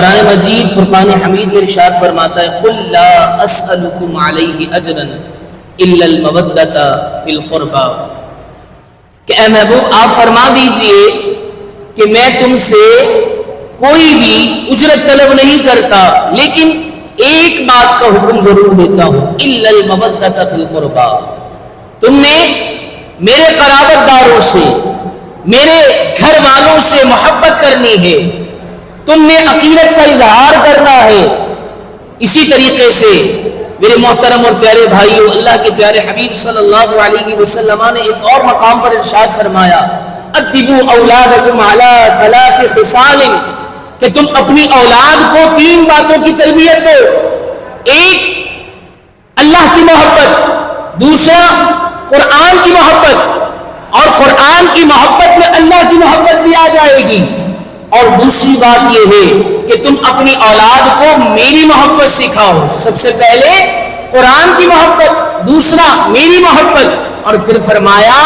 قرآن مجید فرقان حمید میں ارشاد فرماتا ہے قل لا اسألکم علیہ اجرا الا المودۃ فی القربى، کہ اے محبوب آپ فرما دیجئے کہ میں تم سے کوئی بھی اجرت طلب نہیں کرتا، لیکن ایک بات کا حکم ضرور دیتا ہوں الا المودۃ فی القربى، تم نے میرے قرابت داروں سے، میرے گھر والوں سے محبت کرنی ہے، تم نے عقیدت کا اظہار کرنا ہے۔ اسی طریقے سے میرے محترم اور پیارے بھائیوں، اللہ کے پیارے حبیب صلی اللہ علیہ وسلم نے ایک اور مقام پر ارشاد فرمایا ادبوا اولادکم علی ثلاث خصال، کہ تم اپنی اولاد کو تین باتوں کی تربیت دو، ایک اللہ کی محبت، دوسرا قرآن کی محبت، اور قرآن کی محبت میں اللہ کی محبت بھی آ جائے گی، اور دوسری بات یہ ہے کہ تم اپنی اولاد کو میری محبت سکھاؤ، سب سے پہلے قرآن کی محبت، دوسرا میری محبت، اور پھر فرمایا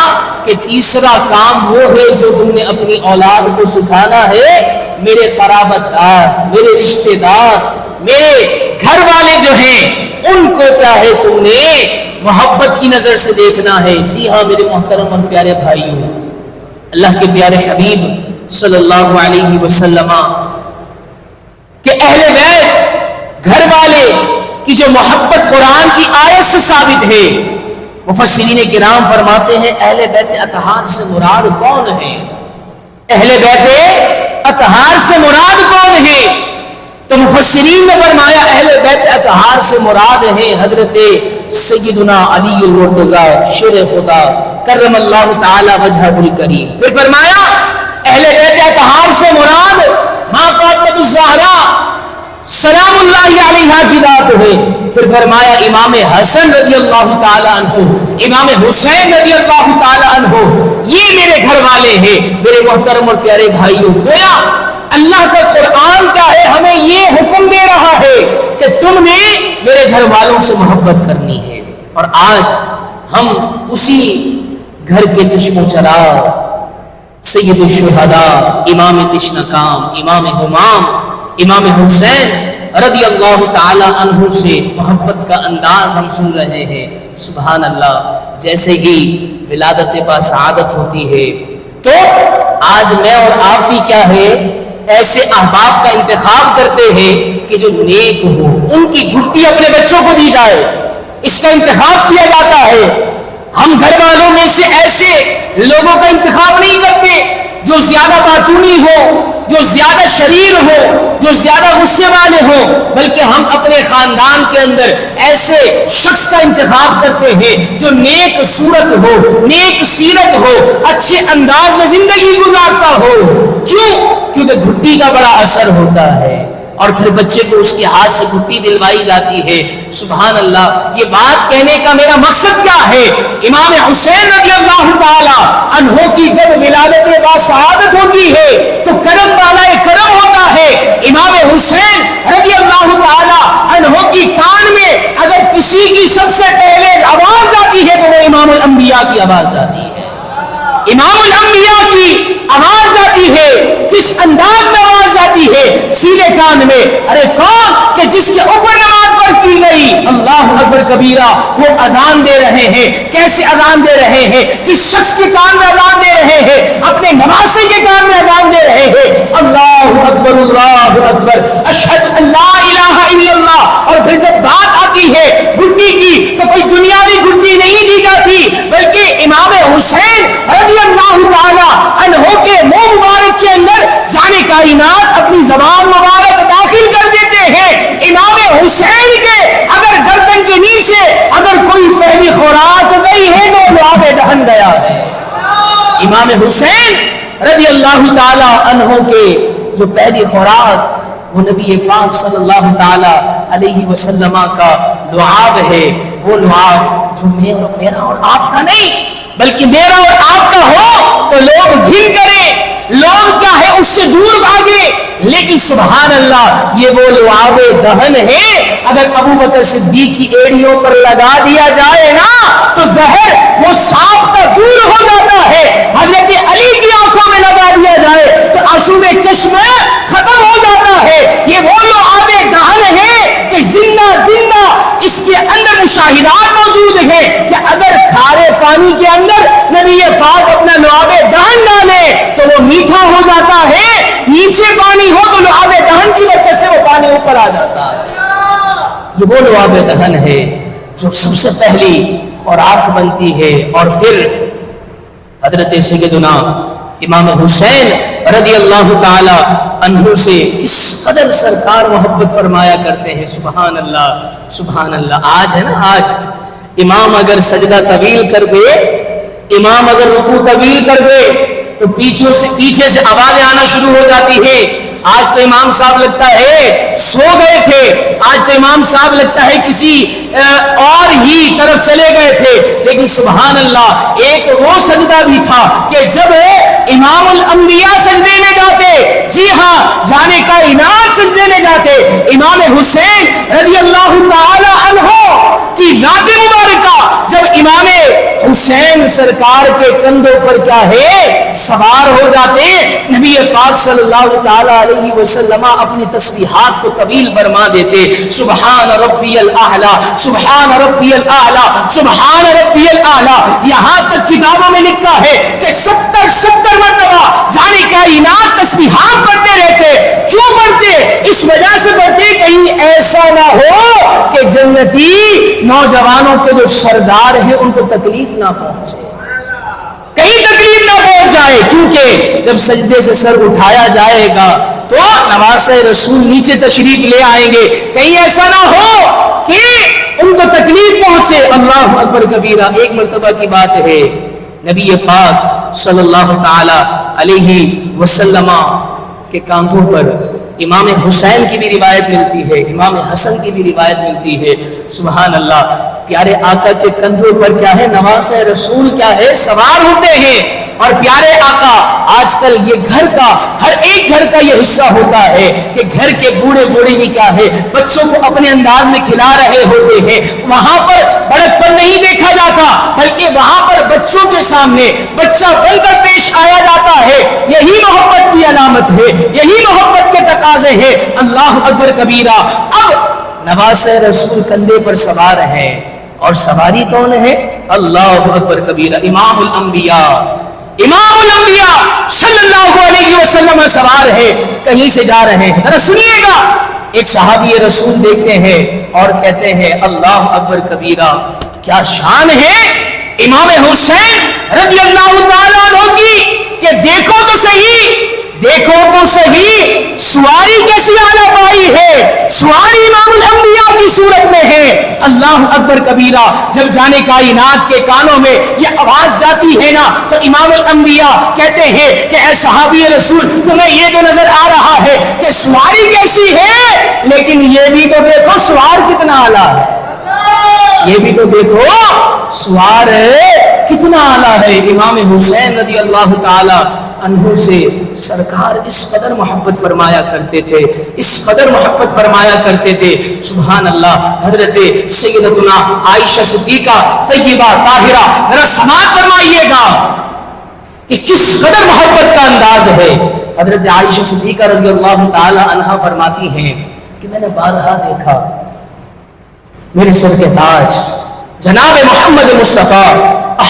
کہ تیسرا کام وہ ہے جو تم نے اپنی اولاد کو سکھانا ہے، میرے قرابت دار، میرے رشتہ دار، میرے گھر والے جو ہیں ان کو کیا ہے تم نے محبت کی نظر سے دیکھنا ہے۔ جی ہاں میرے محترم اور پیارے بھائیوں، اللہ کے پیارے حبیب صلی اللہ علیہ وسلم کہ اہل بیت گھر والے کی جو محبت قرآن کی آیت سے ثابت ہے، مفسرین کرام فرماتے ہیں اہل بیت اطہار سے مراد کون ہے؟ اہل بیت اطہار سے مراد کون ہے؟ تو مفسرین نے فرمایا اہل بیت اطہار سے مراد ہے حضرت سیدنا علی المرتضیٰ شیر خدا کرم اللہ تعالی وجہہ الکریم۔ پھر فرمایا اہل بیت اطہار سے مراد ماں فاطمہ الزہرا سلام اللہ علیہا کی ذات ہے۔ پھر فرمایا امام حسن رضی اللہ تعالی عنہ، امام حسین رضی اللہ تعالی عنہ، یہ میرے گھر والے ہیں۔ میرے محترم اور پیارے بھائیوں، گویا اللہ کا قرآن کا ہے ہمیں یہ حکم دے رہا ہے کہ تم نے میرے گھر والوں سے محبت کرنی ہے، اور آج ہم اسی گھر کے چشم و چراغ سید الشہداء امام تشنکام امام ہمام امام حسین رضی اللہ تعالی عنہ سے محبت کا انداز ہم سن رہے ہیں۔ سبحان اللہ، جیسے ہی ولادت با سعادت ہوتی ہے تو آج میں اور آپ بھی کیا ہے ایسے احباب کا انتخاب کرتے ہیں کہ جو نیک ہو، ان کی گھٹی اپنے بچوں کو دی جائے، اس کا انتخاب کیا جاتا ہے۔ ہم گھر والوں میں سے ایسے لوگوں کا انتخاب نہیں کرتے جو زیادہ باطونی ہو، جو زیادہ شریر ہو، جو زیادہ غصے والے ہو، بلکہ ہم اپنے خاندان کے اندر ایسے شخص کا انتخاب کرتے ہیں جو نیک صورت ہو، نیک سیرت ہو، اچھے انداز میں زندگی گزارتا ہو۔ کیوں؟ کیونکہ گھٹی کا بڑا اثر ہوتا ہے، اور پھر بچے کو اس کے ہاتھ سے گھٹی دلوائی جاتی ہے۔ سبحان اللہ، یہ بات کہنے کا میرا مقصد کیا ہے؟ امام حسین رضی اللہ تعالی عنہ کی جب ولادت با سعادت ہوتی ہے تو کرم والا کرم ہوتا ہے۔ امام حسین رضی اللہ تعالی عنہ کی کان میں اگر کسی کی سب سے پہلے آواز آتی ہے تو وہ امام الانبیاء کی آواز آتی ہے۔ امام الانبیاء کی آواز آتی ہے، کس انداز میں آواز آتی ہے؟ سیدھے کان میں۔ ارے کون کہ جس کے اوپر نماز فرض کی گئی، اللہ اکبر کبیرہ، وہ اذان دے رہے ہیں۔ کیسے اذان دے رہے ہیں؟ کس شخص کے کان میں اذان دے رہے ہیں؟ اپنے نواسے کے کان میں اذان دے رہے ہیں۔ اللہ اکبر اللہ اکبر اشہد ان لا الہ الا اللہ۔ اور پھر جب بات آتی ہے گھٹی کی تو کوئی دنیاوی گھٹی نہیں دی جاتی، بلکہ امام حسین رضی اللہ تعالی عنہ کے منہ مبارک کے اندر جانے کائنات اپنی زبان مبارک داخل کر دیتے ہیں۔ امام حسین کے اگر گردن کے نیچے اگر کوئی پہلی خوراک گئی ہے تو لعاب دہن گیا ہے۔ امام حسین رضی اللہ تعالی عنہ کے جو پہلی خوراک وہ نبی پاک صلی اللہ تعالی علیہ وسلم کا لعاب ہے، وہ لعاب جو میرا اور آپ کا نہیں بلکہ میرا اور آپ کا ہو تو لوگ گھن کریں، لوگ کیا ہے اس سے دور بھاگے، لیکن سبحان اللہ یہ وہ لعاب دہن ہے اگر ابو بکر صدیق کی ایڑیوں پر لگا دیا جائے نا تو زہر وہ سانپ کا دور ہو جاتا ہے۔ حضرت علی کی آنکھوں میں لگا دیا جائے تو آشوب چشمہ ختم ہو جاتا ہے۔ یہ وہ پانے اوپر آ جاتا ہے۔ یہ وہ لعاب دہن ہے جو سب سے پہلی خوراک بنتی ہے، اور پھر حضرت سیدنا امام حسین رضی اللہ تعالی عنہ سے اس قدر سرکار محبت فرمایا کرتے ہیں۔ سبحان اللہ سبحان اللہ۔ آج ہے نا، آج امام اگر سجدہ طویل کر دے، امام اگر رکوع طویل کر دے تو پیچھے سے آوازیں آنا شروع ہو جاتی ہے۔ آج تو امام صاحب لگتا ہے سو گئے تھے، آج تو امام صاحب لگتا ہے کسی اور ہی طرف چلے گئے تھے۔ لیکن سبحان اللہ، ایک وہ سجدہ بھی تھا کہ جب امام الانبیاء سجدے میں جاتے، جی ہاں جانے کائنات سجدے میں جاتے، امام حسین رضی اللہ تعالی عنہ کی ذات مبارکہ جب امام حسین سرکار کے کندھوں پر کیا ہے سوار ہو جاتے، نبی پاک صلی اللہ تعالی علیہ وسلم اپنی تسبیحات کو طویل فرما دیتے۔ سبحان ربی الاعلی، سبحان ربی الاعلی، سبحان ربی الاعلی۔ یہاں تک کتابوں میں لکھا ہے کہ 70 مرتبہ جانے کائنات تسبیحات پڑھتے رہتے۔ کیوں پڑھتے؟ اس وجہ سے پڑھتے کہیں ایسا نہ ہو کہ جنتی نوجوانوں کے جو سردار ہیں ان کو تکلیف نہ پہنچے، کہیں تکلیف نہ پہنچ جائے، کیونکہ جب سجدے سے سر اٹھایا جائے گا تو نواسۂ رسول نیچے تشریف لے آئیں گے، کہیں ایسا نہ ہو کہ ان کو تکلیف پہنچے۔ اللہ اکبر کبیرہ۔ ایک مرتبہ کی بات ہے، نبی پاک صلی اللہ تعالی علیہ وسلم کے کاندھوں پر امام حسین کی بھی روایت ملتی ہے، امام حسن کی بھی روایت ملتی ہے۔ سبحان اللہ، پیارے آقا کے کندھوں پر کیا ہے نواسۂ رسول کیا ہے سوار ہوتے ہیں، اور پیارے آقا آج کل یہ گھر کا ہر ایک گھر کا یہ حصہ ہوتا ہے کہ گھر کے بوڑھے بوڑھی بھی کیا ہے بچوں کو اپنے انداز میں کھلا رہے ہوتے ہیں۔ وہاں پر بڑک پر نہیں دیکھا جاتا، بلکہ وہاں پر بچوں کے سامنے بچہ بن کر پیش آیا جاتا ہے۔ یہی محبت کی علامت ہے، یہی محبت کے تقاضے ہیں۔ اللہ اکبر کبیرہ۔ اب نواسۂ رسول کندھے پر سوار ہے، اور سواری کون ہے؟ اللہ اکبر کبیرہ، امام الانبیاء، امام الانبیاء صلی اللہ علیہ وسلم سوار ہے، کہیں سے جا رہے ہیں۔ ذرا سنیے گا، ایک صحابی رسول دیکھتے ہیں اور کہتے ہیں اللہ اکبر کبیرہ، کیا شان ہے امام حسین رضی اللہ تعالیٰ عنہ کی کہ دیکھو تو صحیح، دیکھو تو صحیح سواری کیسی اعلیٰ پائی ہے، سواری امام الانبیاء کی صورت میں ہے۔ اللہ اکبر کبیرہ۔ جب جانے کائنات کے کانوں میں یہ آواز جاتی ہے نا تو امام الانبیاء کہتے ہیں کہ اے صحابی رسول، تمہیں یہ تو نظر آ رہا ہے کہ سواری کیسی ہے، لیکن یہ بھی تو دیکھو سوار کتنا اعلیٰ ہے، یہ بھی تو دیکھو سوار کتنا اعلیٰ ہے۔ امام حسین رضی اللہ تعالی عنہ سے سرکار اس قدر محبت فرمایا کرتے تھے، اس قدر محبت فرمایا کرتے تھے۔ سبحان اللہ۔ حضرت سیدتنا عائشہ صدیقہ طیبہ طاہرہ، ذرا سماعت فرمائیے گا کہ کس قدر محبت کا انداز ہے۔ حضرت عائشہ صدیقہ رضی اللہ تعالی عنہا فرماتی ہیں کہ میں نے بارہا دیکھا میرے سر کے تاج جناب محمد مصطفیٰ